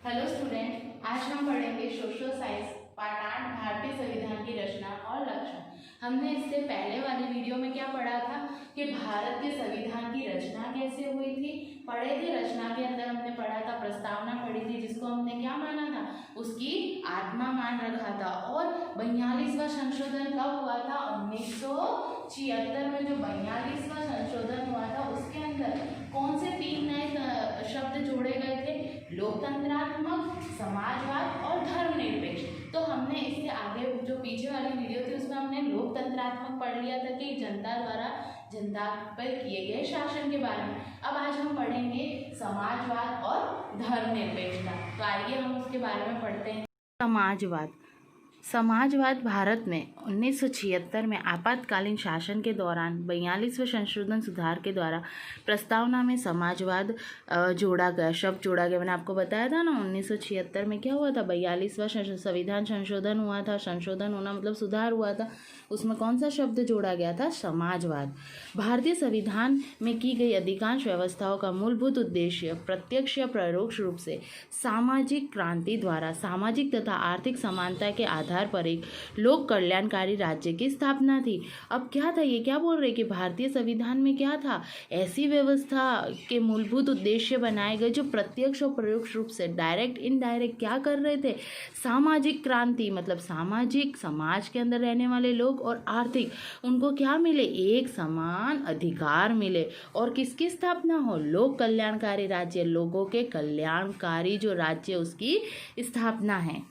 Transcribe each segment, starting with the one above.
Hello student, आज हम पढ़ेंगे सोशल साइंस पार्ट 8 भारतीय संविधान की रचना और लक्षण। हमने इससे पहले वाली वीडियो में क्या पढ़ा था कि भारत के संविधान की रचना कैसे हुई थी। पढ़े थे, रचना के अंदर हमने पढ़ा था, प्रस्तावना पढ़ी थी जिसको हमने क्या माना था, उसकी आत्मा मान रखा था। और 42वां संशोधन कब हुआ था? 1976 में जो 42वां संशोधन हुआ था उसके अंदर कौन से 3 नए शब्द जोड़े गए थे? लोकतंत्रात्मक, समाजवाद और धर्मनिरपेक्ष। तो हमने इससे आगे जो पीछे वाली वीडियो थी उसमें हमने लोकतंत्रात्मक पढ़ लिया था कि जनता द्वारा जनता पर किए गए शासन के बारे में। अब आज हम पढ़ेंगे समाजवाद और धर्मनिरपेक्षता। तो आइए हम उसके बारे में पढ़ते हैं। समाजवाद भारत में 1976 में आपातकालीन शासन के दौरान 42वें संशोधन सुधार के द्वारा प्रस्तावना में समाजवाद जोड़ा गया, शब्द जोड़ा गया। मैंने आपको बताया था ना, 1976 में क्या हुआ था? 42वां संविधान संशोधन हुआ था। संशोधन होना मतलब सुधार हुआ था। उसमें कौन सा शब्द जोड़ा गया था? समाजवाद। भारतीय संविधान में की गई अधिकांश व्यवस्थाओं का मूलभूत उद्देश्य प्रत्यक्ष या परोक्ष रूप से सामाजिक क्रांति द्वारा सामाजिक तथा आर्थिक समानता के आधार पर एक लोक कल्याणकारी राज्य की स्थापना थी। अब क्या था, ये क्या बोल रहे कि भारतीय संविधान में क्या था? ऐसी व्यवस्था के मूलभूत उद्देश्य बनाए गए जो प्रत्यक्ष और परोक्ष रूप से डायरेक्ट इनडायरेक्ट क्या कर रहे थे? सामाजिक क्रांति, मतलब सामाजिक समाज के अंदर रहने वाले लोग और आर्थिक, उनको क्या मिले? एक समान अधिकार मिले। और किसकी स्थापना हो? लोक कल्याणकारी राज्य, लोगों के कल्याणकारी जो राज्य, उसकी स्थापना है।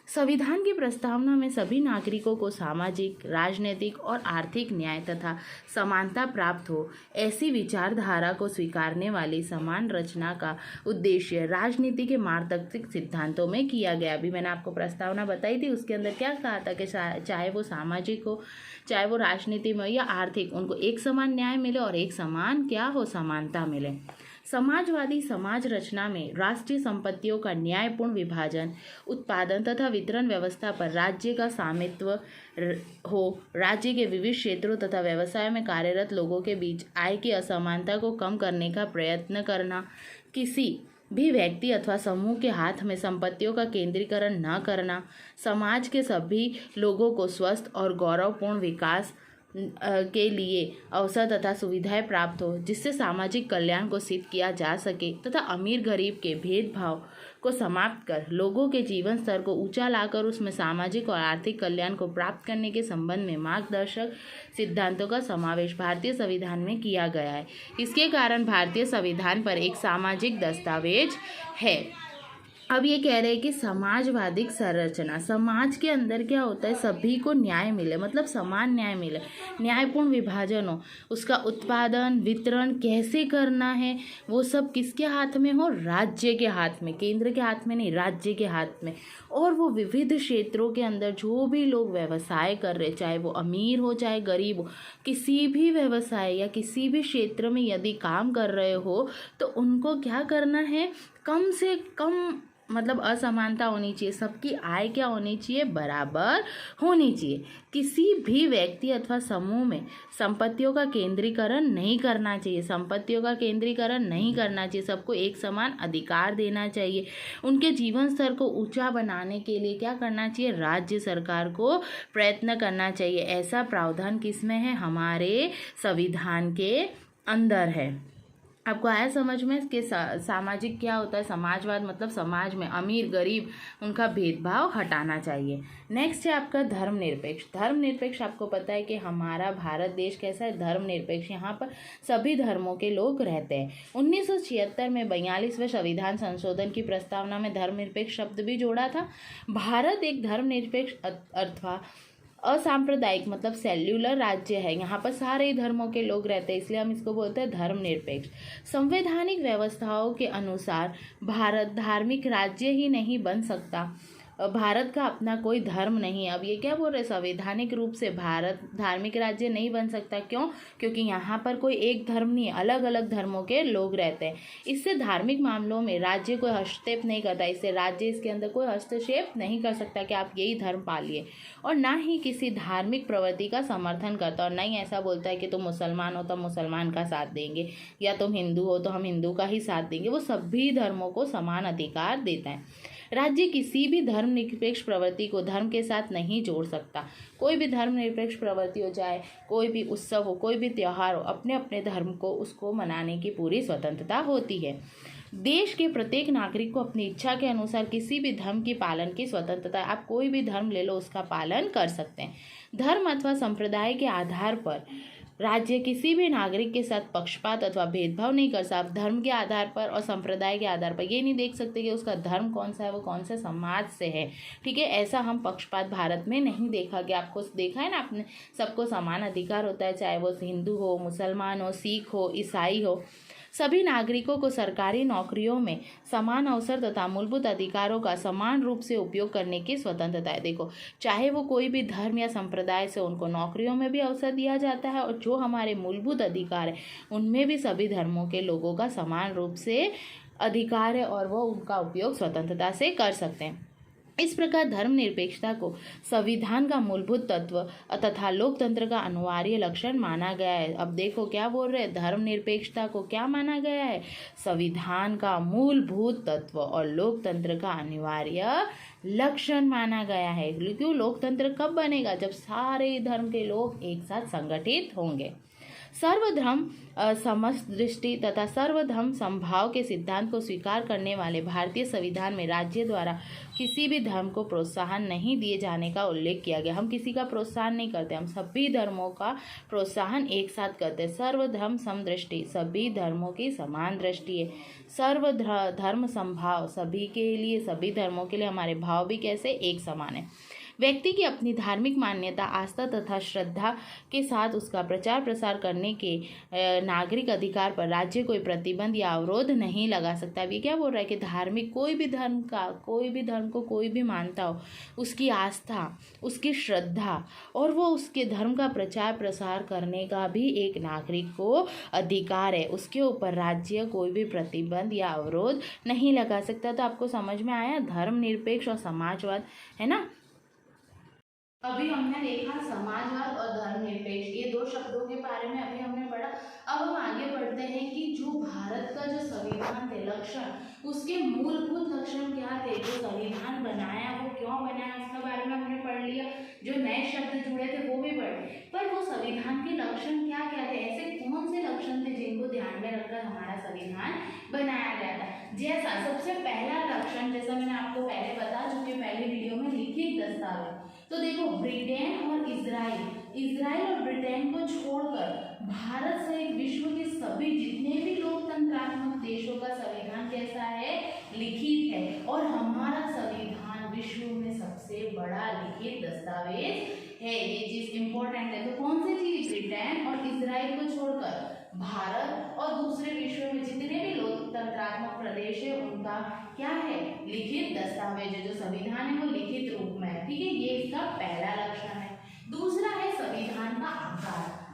संविधान की प्रस्तावना में सभी नागरिकों को सामाजिक, राजनीतिक और आर्थिक न्याय तथा समानता प्राप्त हो, ऐसी विचारधारा को स्वीकारने वाली समान रचना का उद्देश्य राजनीति के मार्गदर्शक सिद्धांतों में किया गया। अभी मैंने आपको प्रस्तावना बताई थी, उसके अंदर क्या कहा था कि चाहे वो सामाजिक हो, चाहे वो राजनीति में हो या आर्थिक, उनको एक समान न्याय मिले और एक समान क्या हो? समानता मिले। समाजवादी समाज रचना में राष्ट्रीय संपत्तियों का न्यायपूर्ण विभाजन, उत्पादन तथा वितरण व्यवस्था पर राज्य का स्वामित्व हो, राज्य के विविध क्षेत्रों तथा व्यवसाय में कार्यरत लोगों के बीच आय की असमानता को कम करने का प्रयत्न करना, किसी भी व्यक्ति अथवा समूह के हाथ में संपत्तियों का केंद्रीकरण न करना, समाज के सभी लोगों को स्वस्थ और गौरवपूर्ण विकास के लिए अवसर तथा सुविधाएं प्राप्त हो, जिससे सामाजिक कल्याण को सिद्ध किया जा सके तथा अमीर गरीब के भेदभाव को समाप्त कर लोगों के जीवन स्तर को ऊंचा लाकर उसमें सामाजिक और आर्थिक कल्याण को प्राप्त करने के संबंध में मार्गदर्शक सिद्धांतों का समावेश भारतीय संविधान में किया गया है। इसके कारण भारतीय संविधान पर एक सामाजिक दस्तावेज है। अब ये कह रहे हैं कि समाजवादिक संरचना, समाज के अंदर क्या होता है? सभी को न्याय मिले, मतलब समान न्याय मिले, न्यायपूर्ण विभाजन हो, उसका उत्पादन वितरण कैसे करना है वो सब किसके हाथ में हो? राज्य के हाथ में, केंद्र के हाथ में नहीं, राज्य के हाथ में। और वो विविध क्षेत्रों के अंदर जो भी लोग व्यवसाय कर रहे, चाहे वो अमीर हो चाहे गरीब हो, किसी भी व्यवसाय या किसी भी क्षेत्र में यदि काम कर रहे हो तो उनको क्या करना है? कम से कम, मतलब असमानता होनी चाहिए, सबकी आय क्या होनी चाहिए? बराबर होनी चाहिए। किसी भी व्यक्ति अथवा समूह में संपत्तियों का केंद्रीकरण नहीं करना चाहिए, संपत्तियों का केंद्रीकरण नहीं करना चाहिए, सबको एक समान अधिकार देना चाहिए। उनके जीवन स्तर को ऊंचा बनाने के लिए क्या करना चाहिए? राज्य सरकार को प्रयत्न करना चाहिए। ऐसा प्रावधान किसमें है? हमारे संविधान के अंदर है। आपको आया समझ में कि सामाजिक क्या होता है? समाजवाद मतलब समाज में अमीर गरीब उनका भेदभाव हटाना चाहिए। नेक्स्ट है आपका धर्मनिरपेक्ष। धर्मनिरपेक्ष आपको पता है कि हमारा भारत देश कैसा है? धर्मनिरपेक्ष। यहाँ पर सभी धर्मों के लोग रहते हैं। 1976 में 42वें संविधान संशोधन की प्रस्तावना में धर्मनिरपेक्ष शब्द भी जोड़ा था। भारत एक धर्मनिरपेक्ष अथवा असांप्रदायिक मतलब सेल्युलर राज्य है। यहाँ पर सारे ही धर्मों के लोग रहते हैं, इसलिए हम इसको बोलते हैं धर्मनिरपेक्ष। संवैधानिक व्यवस्थाओं के अनुसार भारत धार्मिक राज्य ही नहीं बन सकता, भारत का अपना कोई धर्म नहीं है। अब ये क्या बोल रहे हैं? संवैधानिक रूप से भारत धार्मिक राज्य नहीं बन सकता। क्यों? क्योंकि यहाँ पर कोई एक धर्म नहीं है, अलग अलग धर्मों के लोग रहते हैं। इससे धार्मिक मामलों में राज्य कोई हस्तक्षेप नहीं करता, इससे राज्य इसके अंदर कोई हस्तक्षेप नहीं कर सकता कि आप यही धर्म पालिए, और ना ही किसी धार्मिक प्रवृत्ति का समर्थन करता, और ना ही ऐसा बोलता है कि तुम मुसलमान हो तो हम मुसलमान का साथ देंगे, या तुम हिंदू हो तो हम हिंदू का ही साथ देंगे। वो सभी धर्मों को समान अधिकार देता है। राज्य किसी भी धर्मनिरपेक्ष प्रवृत्ति को धर्म के साथ नहीं जोड़ सकता। कोई भी धर्मनिरपेक्ष प्रवृत्ति हो, चाहे कोई भी उत्सव हो, कोई भी त्यौहार हो, अपने अपने धर्म को उसको मनाने की पूरी स्वतंत्रता होती है। देश के प्रत्येक नागरिक को अपनी इच्छा के अनुसार किसी भी धर्म की पालन की स्वतंत्रता है। आप कोई भी धर्म ले लो, उसका पालन कर सकते हैं। धर्म अथवा संप्रदाय के आधार पर राज्य किसी भी नागरिक के साथ पक्षपात अथवा भेदभाव नहीं कर सकता। आप धर्म के आधार पर और संप्रदाय के आधार पर ये नहीं देख सकते कि उसका धर्म कौन सा है, वो कौन से समाज से है, ठीक है। ऐसा हम पक्षपात भारत में नहीं देखा गया। आपको देखा है ना, आपने सबको समान अधिकार होता है, चाहे वो हिंदू हो, मुसलमान हो, सिख हो, ईसाई हो। सभी नागरिकों को सरकारी नौकरियों में समान अवसर तथा मूलभूत अधिकारों का समान रूप से उपयोग करने की स्वतंत्रता है। देखो, चाहे वो कोई भी धर्म या संप्रदाय से, उनको नौकरियों में भी अवसर दिया जाता है, और जो हमारे मूलभूत अधिकार है उनमें भी सभी धर्मों के लोगों का समान रूप से अधिकार है, और वो उनका उपयोग स्वतंत्रता से कर सकते हैं। इस प्रकार धर्मनिरपेक्षता को संविधान का मूलभूत तत्व तथा लोकतंत्र का अनिवार्य लक्षण माना गया है। अब देखो क्या बोल रहे हैं, धर्मनिरपेक्षता को क्या माना गया है, संविधान का मूलभूत तत्व और लोकतंत्र का अनिवार्य लक्षण माना गया है। क्योंकि लोकतंत्र कब बनेगा, जब सारे धर्म के लोग एक साथ संगठित होंगे। सर्वधर्म समदृष्टि तथा सर्वधर्म समभाव के सिद्धांत को स्वीकार करने वाले भारतीय संविधान में राज्य द्वारा किसी भी धर्म को प्रोत्साहन नहीं दिए जाने का उल्लेख किया गया। हम किसी का प्रोत्साहन नहीं करते, हम सभी धर्मों का प्रोत्साहन एक साथ करते हैं। सर्वधर्म समदृष्टि, सभी धर्मों की समान दृष्टि है। सर्वधर्म समभाव, सभी के लिए, सभी धर्मों के लिए हमारे भाव भी कैसे एक समान है। व्यक्ति की अपनी धार्मिक मान्यता, आस्था तथा श्रद्धा के साथ उसका प्रचार प्रसार करने के नागरिक अधिकार पर राज्य कोई प्रतिबंध या अवरोध नहीं लगा सकता। अब ये क्या बोल रहा है कि धार्मिक कोई भी धर्म को कोई भी मानता हो, उसकी आस्था, उसकी श्रद्धा और वो उसके धर्म का प्रचार प्रसार करने का भी एक नागरिक को अधिकार है। उसके ऊपर राज्य कोई भी प्रतिबंध या अवरोध नहीं लगा सकता। तो आपको समझ में आया धर्मनिरपेक्ष और समाजवाद, है ना। अभी हमने देखा समाजवाद और धर्मनिरपेक्ष, ये दो शब्दों के बारे में अभी हमने पढ़ा। अब हम आगे बढ़ते हैं कि जो भारत का जो संविधान थे, लक्षण, उसके मूलभूत लक्षण क्या थे, जो संविधान बनाया वो क्यों बनाया, उसके बारे में हमने पढ़ लिया। जो नए शब्द जुड़े थे वो भी पढ़े, पर वो संविधान के लक्षण क्या क्या थे, ऐसे कौन से लक्षण थे जिनको ध्यान में रखकर हमारा संविधान बनाया गया था। जैसा सबसे पहला लक्षण, जैसा मैंने आपको पहले बता चुकी हूँ पहले वीडियो में, लिखित दस्तावेज। तो देखो, ब्रिटेन और इजराइल और ब्रिटेन को छोड़कर भारत सहित विश्व के सभी जितने भी लोकतंत्रात्मक देशों का संविधान कैसा है, लिखित है। और हमारा संविधान विश्व में सबसे बड़ा लिखित दस्तावेज है। ये चीज इंपॉर्टेंट है। तो कौन सी चीज, ब्रिटेन और इजराइल को छोड़कर भारत और दूसरे विश्व में जितने भी लोकतंत्रात्मक प्रदेश है उनका क्या है, लिखित दस्तावेज है। जो संविधान है वो लिखित रूप में है, ठीक है। ये इसका पहला लक्षण है। दूसरा है संविधान का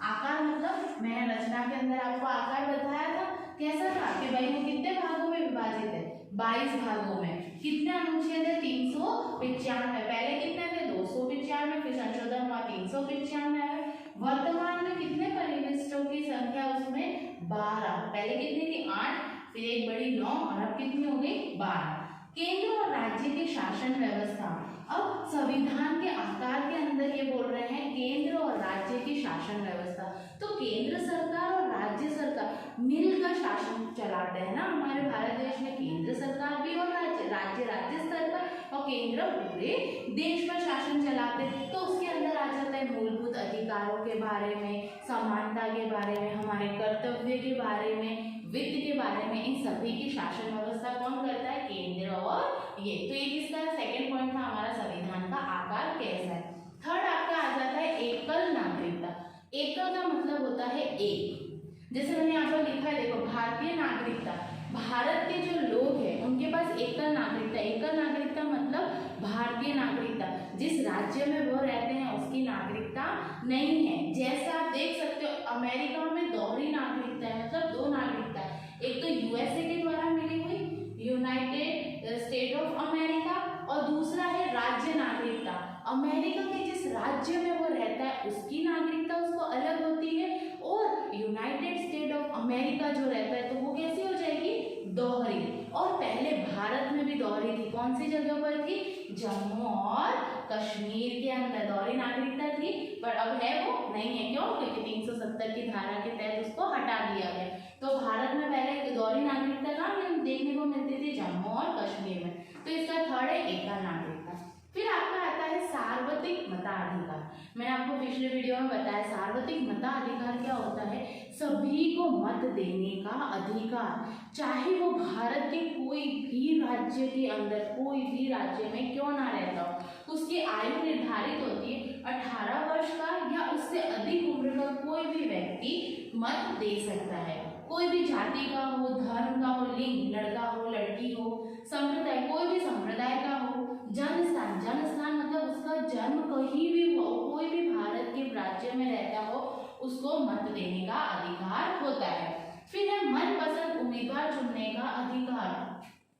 आकार मतलब मैंने रचना के अंदर आपको आकार बताया था, कैसा था कि भाई वो कितने भागों में विभाजित है, 22 भागों में। कितने अनुच्छेद है, 395। पहले कितने थे, 295, फिर संशोधन हुआ 395 है। वर्तमान में कितने परिशिष्टों की संख्या उसमें 12, पहले कितनी थी 8, फिर एक बड़ी 9 और अब कितनी हो गई 12। केंद्र और राज्य की शासन व्यवस्था, अब संविधान के आकार के अंदर ये बोल रहे हैं केंद्र और राज्य की शासन व्यवस्था। तो केंद्र सरकार और राज्य सरकार मिलकर शासन चलाते हैं ना हमारे भारत देश में, केंद्र सरकार भी और राज्य स्तर पर और केंद्र पूरे देश पर शासन चलाते हैं। तो उसके अंदर आ जाता है मूलभूत अधिकारों के बारे में, समानता के बारे में, हमारे कर्तव्य के बारे में, वित्त के बारे में, इन सभी की शासन व्यवस्था कौन करता है, केंद्र और ये। तो ये किसका सेकंड पॉइंट था हमारा, संविधान का आकार कैसा है। थर्ड आपका आ जाता है एकल नागरिकता। एकल का मतलब होता है एक, जैसे मैंने यहाँ पर लिखा है, देखो भारतीय नागरिकता, भारत के जो लोग हैं उनके पास एकल नागरिकता। एकल नागरिकता मतलब भारतीय नागरिकता, जिस राज्य में वो रहते हैं उसकी नागरिकता नहीं है। जैसा आप देख सकते हो अमेरिका में दोहरी नागरिकता है, मतलब दो नागरिकता है, एक तो यूएसए के द्वारा मिली हुई यूनाइटेड स्टेट ऑफ अमेरिका, और दूसरा है राज्य नागरिकता। अमेरिका के जिस राज्य में वो रहता है उसकी नागरिकता उसको अलग होती है, और यूनाइटेड स्टेट ऑफ अमेरिका जो रहता है तो वो कैसी हो जाएगी, दोहरी। और पहले भारत में भी दोहरी थी, कौन कौन सी जगह पर थी? जम्मू और कश्मीर के अंदर दोहरी नागरिकता थी, पर अब है वो नहीं है। क्यों? क्योंकि 370 की धारा के तहत उसको हटा दिया गया। तो भारत में पहले दोहरी नागरिकता कहाँ देखने को मिलती थी? जम्मू और कश्मीर में। तो इसका थर्ड है एकल नागरिकता। फिर आपका आता है सार्वत्रिक मताधिकार। मैंने आपको पिछले वीडियो में बताया सार्वत्रिक मताधिकार क्या होता है? सभी को मत देने का अधिकार, चाहे वो भारत के कोई भी राज्य के अंदर, कोई भी राज्य में क्यों ना रहता हो। उसकी आयु निर्धारित होती है 18 वर्ष का या उससे अधिक उम्र का कोई भी व्यक्ति मत दे सकता है। कोई भी जाति का हो, धर्म का हो, लिंग, लड़का हो, लड़की हो, संप्रदाय, कोई भी संप्रदाय का हो, जन्मस्थान, जन्मस्थान मतलब उसका जन्म कहीं भी हो, कोई भी भारत के राज्य में रहता हो, उसको मत देने का अधिकार होता है। फिर है मनपसंद उम्मीदवार चुनने का अधिकार।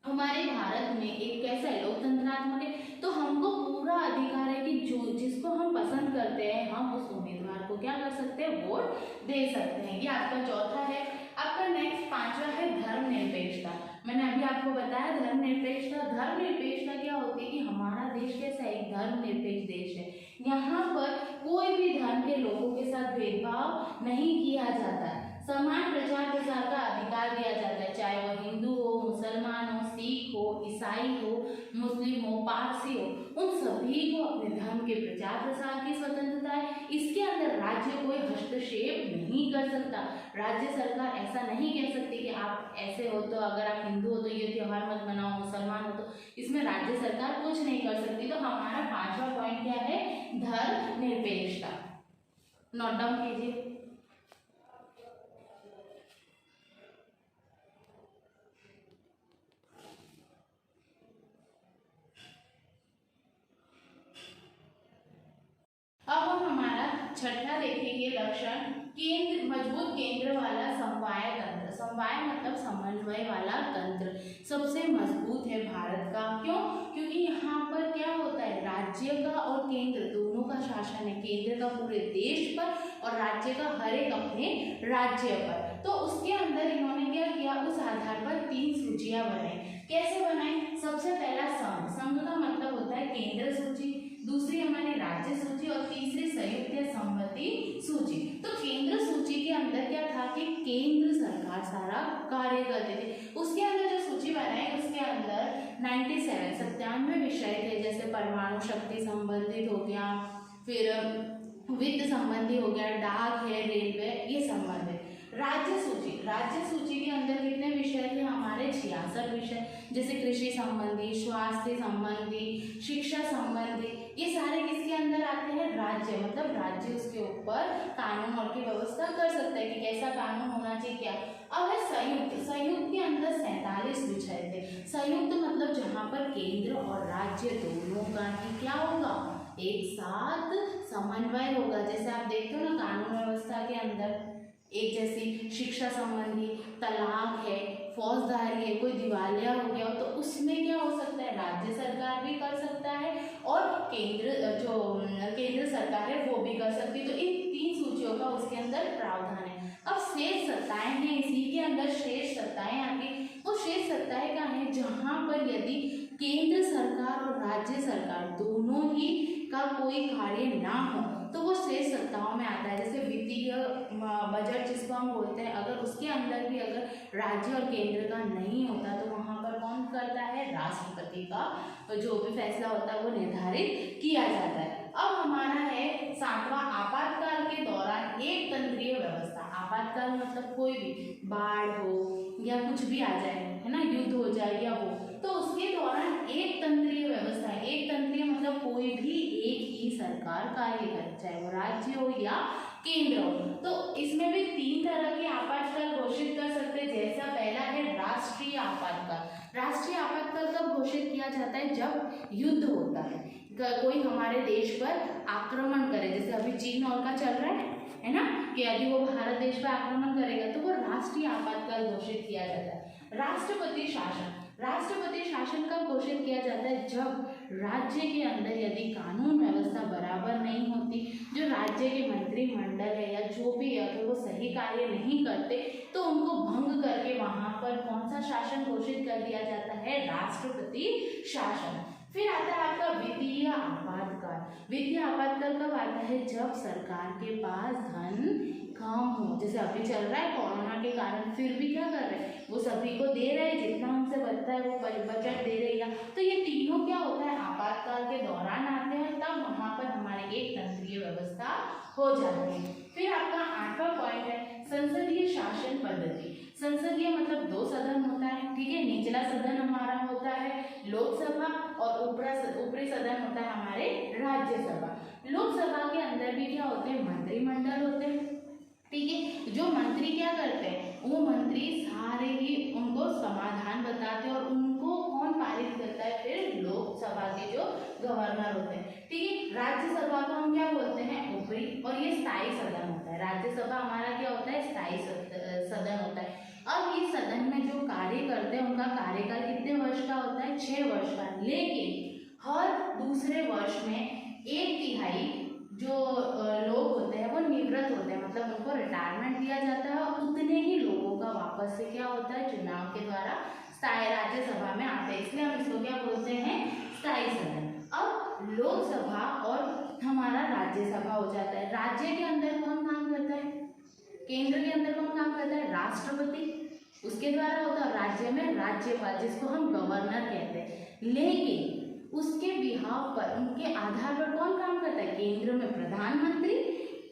हमारे भारत में एक कैसा है? लोकतंत्रात्मक है, तो हमको पूरा अधिकार है कि जो जिसको हम पसंद करते हैं हम उस उम्मीदवार को क्या कर सकते हैं? वोट दे सकते हैं। ये आपका चौथा है। आपका नेक्स्ट पांचवा है धर्मनिरपेक्षता। मैंने अभी आपको बताया धर्मनिरपेक्षता। धर्मनिरपेक्षता क्या होती है कि हमारा देश कैसा है? एक धर्मनिरपेक्ष देश है। यहाँ पर कोई भी धर्म के लोगों के साथ भेदभाव नहीं किया जाता है। समान प्रचार प्रसार का अधिकार दिया जाता है, चाहे वो हिंदू हो, मुसलमान हो, सिख हो, ईसाई हो, मुस्लिम हो, पारसी हो, उन सभी को अपने धर्म के प्रचार प्रसार की स्वतंत्रता है। इसके अंदर राज्य कोई हस्तक्षेप नहीं कर सकता। राज्य सरकार ऐसा नहीं कह सकती कि आप ऐसे हो तो, अगर आप हिंदू हो तो ये त्योहार मत मनाओ, मुसलमान हो तो, इसमें राज्य सरकार कुछ नहीं कर सकती। तो हमारा पांचवा पॉइंट क्या है? धर्मनिरपेक्षता। नोट डाउन कीजिए। अब हम हमारा छठा देखेंगे लक्षण, केंद्र, मजबूत केंद्र वाला समवाय तंत्र। समवाय मतलब समन्वय वाला तंत्र सबसे मजबूत है भारत का। क्यों? क्योंकि यहाँ पर क्या होता है? राज्य का और केंद्र दोनों का शासन है। केंद्र का पूरे देश पर और राज्य का हर एक अपने राज्य पर। तो उसके अंदर इन्होंने क्या किया? उस आधार पर 3 सूचियां बनाई। कैसे बनाई? सबसे पहला संघ। संघ का मतलब होता है केंद्र सूची, दूसरी हमारी राज्य सूची और तीसरी संयुक्त या संमति सूची। तो केंद्र सूची के अंदर क्या था कि केंद्र सरकार सारा कार्य करते थे। उसके अंदर जो सूची बनाई उसके अंदर 97 विषय थे, जैसे परमाणु शक्ति संबंधित हो गया, फिर वित्त संबंधी हो गया, डाक है, रेलवे, ये संबंधित। राज्य सूची के अंदर कितने विषय थे? हमारे 66 विषय, जैसे कृषि संबंधी, स्वास्थ्य संबंधी, शिक्षा संबंधी, ये सारे किसके अंदर आते हैं? राज्य। मतलब राज्य उसके ऊपर कानून और की व्यवस्था कर सकता है कि कैसा कानून होना चाहिए, क्या। अब है संयुक्त के अंदर 47 विषय थे। संयुक्त मतलब जहाँ पर केंद्र और राज्य दोनों का ही क्या होगा? एक साथ समन्वय होगा। जैसे आप देखते हो ना कानून व्यवस्था के अंदर, एक जैसी शिक्षा संबंधी, तलाक है, फौजदारी है, कोई दिवालिया हो गया हो, तो उसमें क्या हो सकता है? राज्य सरकार भी कर सकता है और केंद्र सरकार है वो भी कर सकती है। तो इन 3 सूचियों का उसके अंदर प्रावधान है। अब शेष सत्ताएं हैं, इसी के अंदर शेष सत्ताएं आती। वो शेष सत्ताएं क्या है? जहाँ पर यदि केंद्र सरकार और राज्य सरकार दोनों ही का कोई कार्य ना हो तो वो शेष सत्ताओं में आता है। जैसे वित्तीय बजट जिसको हम बोलते हैं, अगर उसके अंदर भी अगर राज्य और केंद्र का नहीं होता तो वहाँ पर कौन करता है? राष्ट्रपति का जो भी फैसला होता है वो निर्धारित किया जाता है। अब हमारा है 7वां, आपातकाल के दौरान एक तंत्रीय व्यवस्था। आपातकाल मतलब कोई भी बाढ़ हो या कुछ भी आ जाए, है ना, युद्ध हो जाए या हो, तो उसके दौरान एक तंत्रीय व्यवस्था है। एक तंत्रीय मतलब कोई भी एक ही सरकार कार्य करे, चाहे वो राज्य हो या केंद्र हो। तो इसमें भी 3 तरह के आपातकाल घोषित कर सकते हैं। जैसा पहला है राष्ट्रीय आपातकाल। राष्ट्रीय आपातकाल कब घोषित किया जाता है? जब युद्ध होता है, कोई हमारे देश पर आक्रमण करे, जैसे अभी चीन और का चल रहा है ना, कि यदि वो भारत देश पर आक्रमण करेगा तो वो राष्ट्रीय आपातकाल घोषित किया जाता है। राष्ट्रपति शासन कब घोषित किया जाता है? जब राज्य के अंदर यदि कानून व्यवस्था बराबर नहीं होती, जो राज्य के मंत्रिमंडल है या जो भी अगर वो सही कार्य नहीं करते तो उनको भंग करके वहाँ पर कौन सा सा शासन घोषित कर दिया जाता है? राष्ट्रपति शासन। फिर आता है आपका वित्तीय आपातकाल। वित्तीय आपातकाल कब आता है? जब सरकार के पास धन कम हो, जैसे अभी चल रहा है कोरोना के कारण, फिर भी क्या कर रहे हैं वो सभी को दे रहे हैं, जितना उनसे बनता है वो बजट दे रहे हैं। तो ये तीनों क्या होता है आपातकाल के दौरान आते हैं, तब वहाँ पर हमारे एक तंत्रीय व्यवस्था हो जाती है। फिर आपका 8वां पॉइंट है संसदीय शासन पद्धति। संसदीय मतलब 2 सदन होता है, ठीक है। निचला सदन हमारा होता है लोकसभा और ऊपरी सदन होता है हमारे राज्यसभा। लोकसभा के अंदर भी क्या होते हैं? मंत्रिमंडल होते हैं, ठीक है। जो मंत्री क्या करते हैं? वो मंत्री सारे ही उनको समाधान बताते हैं और उनको कौन पारित करता है? फिर लोकसभा के जो गवर्नर होते हैं, ठीक है। राज्यसभा को हम क्या बोलते हैं? ऊपरी, और ये स्थायी सदन होता है। राज्यसभा हमारा क्या होता है? स्थायी सदन होता है। अब ये सदन में जो कार्य करते हैं उनका कार्यकाल कितने वर्ष का होता है? 6 वर्ष का। लेकिन हर दूसरे वर्ष में 1/3 जो लोग होते हैं वो निवृत्त होते हैं, मतलब उनको रिटायरमेंट दिया जाता है और उतने ही लोगों का वापस से क्या होता है? चुनाव के द्वारा स्थायी राज्यसभा में आते हैं, इसलिए हम इसको क्या बोलते हैं? स्थायी सदन। अब लोकसभा और हमारा राज्यसभा हो जाता है। राज्य के अंदर कौन काम करता है? केंद्र के अंदर कौन काम करता है? राष्ट्रपति, उसके द्वारा होता है। राज्य में राज्यपाल, जिसको हम गवर्नर कहते हैं। लेकिन उसके बिहाव पर, उनके आधार पर कौन काम करता है? केंद्र में प्रधानमंत्री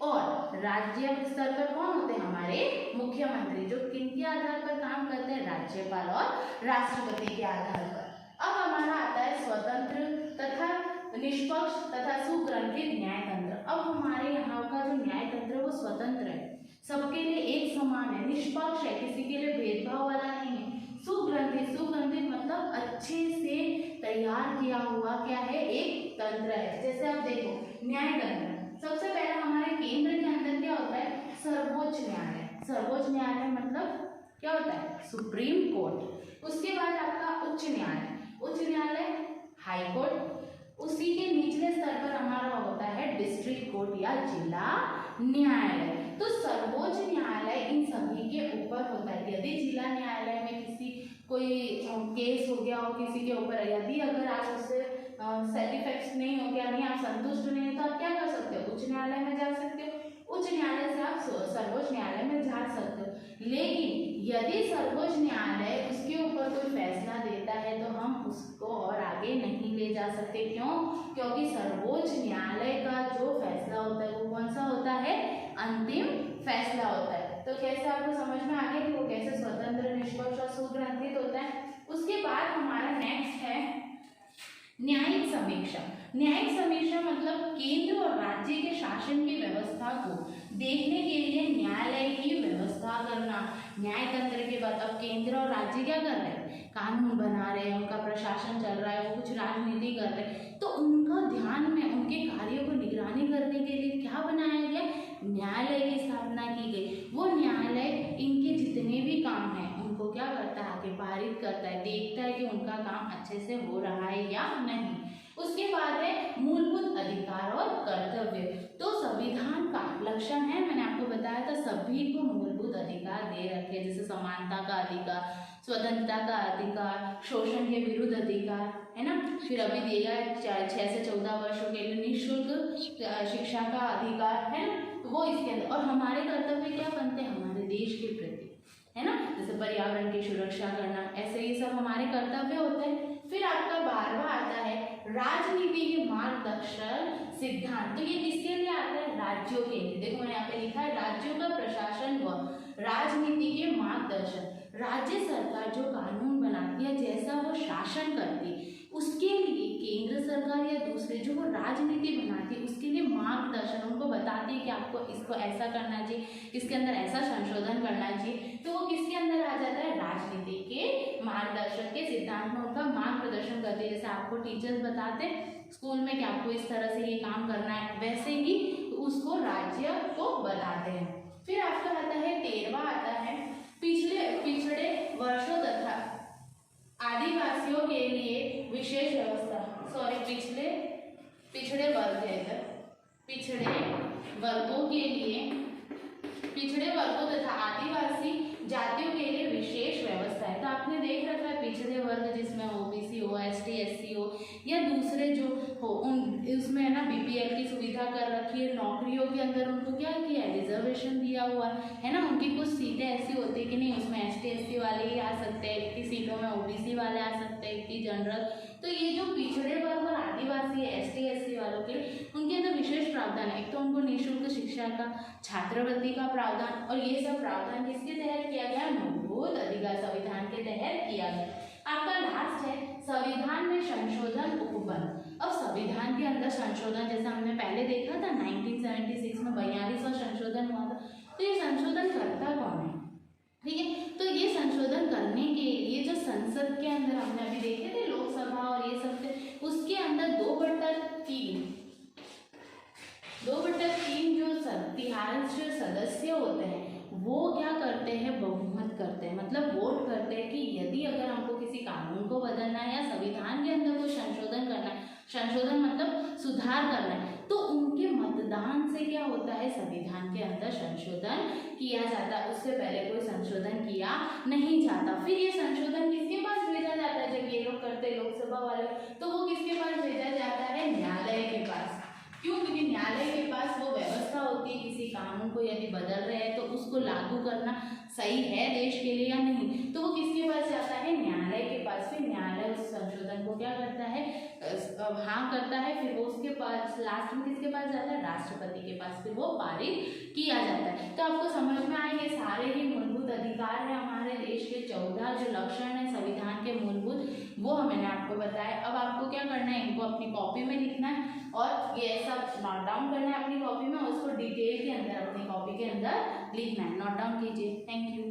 और राज्य स्तर पर कौन होते हैं? हमारे मुख्यमंत्री, जो किनके आधार पर काम करते हैं? राज्यपाल और राष्ट्रपति के आधार पर। अब हमारा आता है स्वतंत्र तथा निष्पक्ष तथा सुग्रंथित न्यायतंत्र। अब हमारे यहाँ का जो न्यायतंत्र वो स्वतंत्र है, सबके लिए एक समान है, निष्पक्ष है, किसी के लिए भेदभाव वाला नहीं है। सुग्रंथित, सुग्रंथित मतलब अच्छे से तैयार किया हुआ क्या है? एक तंत्र है। जैसे आप देखो न्यायतंत्र, सबसे पहले हमारे केंद्र के अंदर क्या होता है? सर्वोच्च न्यायालय। सर्वोच्च न्यायालय मतलब क्या होता है? Supreme court. उसके बाद आपका उच्च न्यायालय, उच्च न्यायालय हाई कोर्ट। उसी के निचले स्तर पर हमारा होता है डिस्ट्रिक्ट कोर्ट या जिला न्यायालय। तो सर्वोच्च न्यायालय इन सभी के ऊपर होता है। यदि जिला न्यायालय में किसी कोई केस हो गया हो किसी के ऊपर, यदि अगर आप उससे सेटिस्फैक्शन नहीं हो गया, नहीं आप संतुष्ट नहीं है, तो आप क्या कर सकते हो? उच्च न्यायालय में जा सकते हो। उच्च न्यायालय से आप सर्वोच्च न्यायालय में जा सकते हो। लेकिन यदि सर्वोच्च न्यायालय उसके ऊपर कोई फैसला देता है तो हम उसको और आगे नहीं ले जा सकते। क्यों? क्योंकि सर्वोच्च न्यायालय का जो फैसला होता है वो कौन सा होता है? अंतिम फैसला होता है। तो कैसे आपको समझ में आ गया कि वो कैसे स्वतंत्र, निष्पक्ष और सुग्रंथित होता है। उसके बाद हमारा नेक्स्ट है न्यायिक समीक्षा। न्यायिक समीक्षा मतलब केंद्र और राज्य के शासन की व्यवस्था को देखने के लिए न्यायालय की व्यवस्था करना। न्यायतंत्र के बाद अब केंद्र और राज्य क्या कर रहे हैं? कानून बना रहे हैं, उनका प्रशासन चल रहा है, वो कुछ राजनीति कर रहे हैं, तो उनका ध्यान में उनके कार्यों को निगरानी करने के लिए क्या बनाया गया? न्यायालय की स्थापना की गई। वो न्यायालय इनके जितने भी काम हैं उनको क्या करता है? आगे पारित करता है, देखता है कि उनका काम अच्छे से हो रहा है या नहीं। उसके बाद है मूलभूत अधिकार और कर्तव्य। तो संविधान का लक्षण है, मैंने आपको बताया था, सभी को मूलभूत अधिकार दे रखे, जैसे समानता का अधिकार, स्वतंत्रता का अधिकार, शोषण के विरुद्ध अधिकार, है ना। फिर अभी दिया है 6 से 14 वर्षों के लिए निःशुल्क शिक्षा का अधिकार, है ना, वो इसके अंदर। और हमारे कर्तव्य क्या बनते हैं? हमारे देश के प्रति, है ना, जैसे पर्यावरण की सुरक्षा करना, ऐसे ये सब हमारे कर्तव्य होते हैं। फिर आपका 12वां आता है राजनीति के मार्गदर्शन सिद्धांत। तो ये किसके लिए आता है? राज्यों के लिए। देखो मैंने यहाँ पे लिखा है राज्यों का प्रशासन व राजनीति के मार्गदर्शन। राज्य सरकार जो कानून बनाती है, जैसा वो शासन करती है, उसके लिए केंद्र सरकार या दूसरे जो वो राजनीति बनाती है उसके लिए मार्गदर्शन उनको बताती है कि आपको इसको ऐसा करना चाहिए, इसके अंदर ऐसा संशोधन करना चाहिए। तो वो किसके अंदर आ जाता है? राजनीति के मार्गदर्शन के सिद्धांत में उनका मार्गदर्शन करते हैं। जैसे आपको टीचर्स बताते स्कूल में कि आपको इस तरह से ये काम करना है, वैसे ही उसको राज्य को बताते हैं। फिर आपका आता है 13वां आता है पिछड़े वर्षों तथा आदिवासियों के लिए विशेष व्यवस्था। पिछड़े वर्गों तथा आदिवासी जातियों के लिए विशेष व्यवस्था है। तो आपने या दूसरे जो हो उन उसमें है ना बीपीएल की सुविधा कर रखी है, नौकरियों के अंदर उनको क्या किया है, रिजर्वेशन दिया हुआ है ना। उनकी कुछ सीटें ऐसी होती है कि नहीं उसमें एसटी एससी वाले ही आ सकते हैं, इतनी सीटों में ओबीसी वाले आ सकते हैं, इतनी जनरल। तो ये जो पिछड़े वर्ग और आदिवासी है एसटी एससी वालों के, उनके अंदर विशेष प्रावधान है। एक तो उनको निःशुल्क शिक्षा का, छात्रवृत्ति का प्रावधान, और ये सब प्रावधान किसके तहत किया गया, मूलभूत अधिकार संविधान के तहत किया गया। आपका लास्ट है संविधान में संशोधन उपबंध। अब संविधान के अंदर संशोधन, जैसा हमने पहले देखा था 1976 में 42वां संशोधन हुआ था, तो ये संशोधन करता कौन है, ठीक है। तो ये संशोधन करने के लिए जो संसद के अंदर हमने अभी देखे थे लोकसभा और ये सब थे, उसके अंदर 2/3 जो 43 जो सदस्य होते हैं वो क्या करते हैं, बहुमत करते हैं, मतलब वोट करते हैं कि यदि अगर हमको किसी कानून को बदलना है या संविधान के अंदर कोई संशोधन करना है, संशोधन मतलब सुधार करना है, तो उनके मतदान से क्या होता है, संविधान के अंदर संशोधन किया जाता है। उससे पहले कोई संशोधन किया नहीं जाता। फिर ये संशोधन किसके पास भेजा जाता है, जब ये लोग करते हैं लोकसभा वाले, तो वो किसके पास भेजा जाता है, न्यायालय के पास। क्यों, क्योंकि न्यायालय के पास वो व्यवस्था होती है किसी कानून को यदि बदल रहे हैं तो उसको लागू करना सही है देश के लिए या नहीं, तो वो किसके पास जाता है, न्यायालय के पास। फिर न्यायालय उस संशोधन को क्या करता है, हाँ करता है, फिर वो उसके पास लास्ट में किसके पास जाता है, राष्ट्रपति के पास, फिर वो पारित किया जाता है। तो आपको समझ में आएंगे सारे ही मूलभूत अधिकार है हमारे देश के, 14 जो लक्षण है संविधान के मूलभूत, वो मैंने आपको बताया। अब आपको क्या करना है, इनको अपनी कॉपी में लिखना है और ये सब नोट डाउन करना है अपनी कॉपी में, और उसको डिटेल के अंदर अपनी कॉपी के अंदर लिखना है। नोट डाउन कीजिए। Thank you.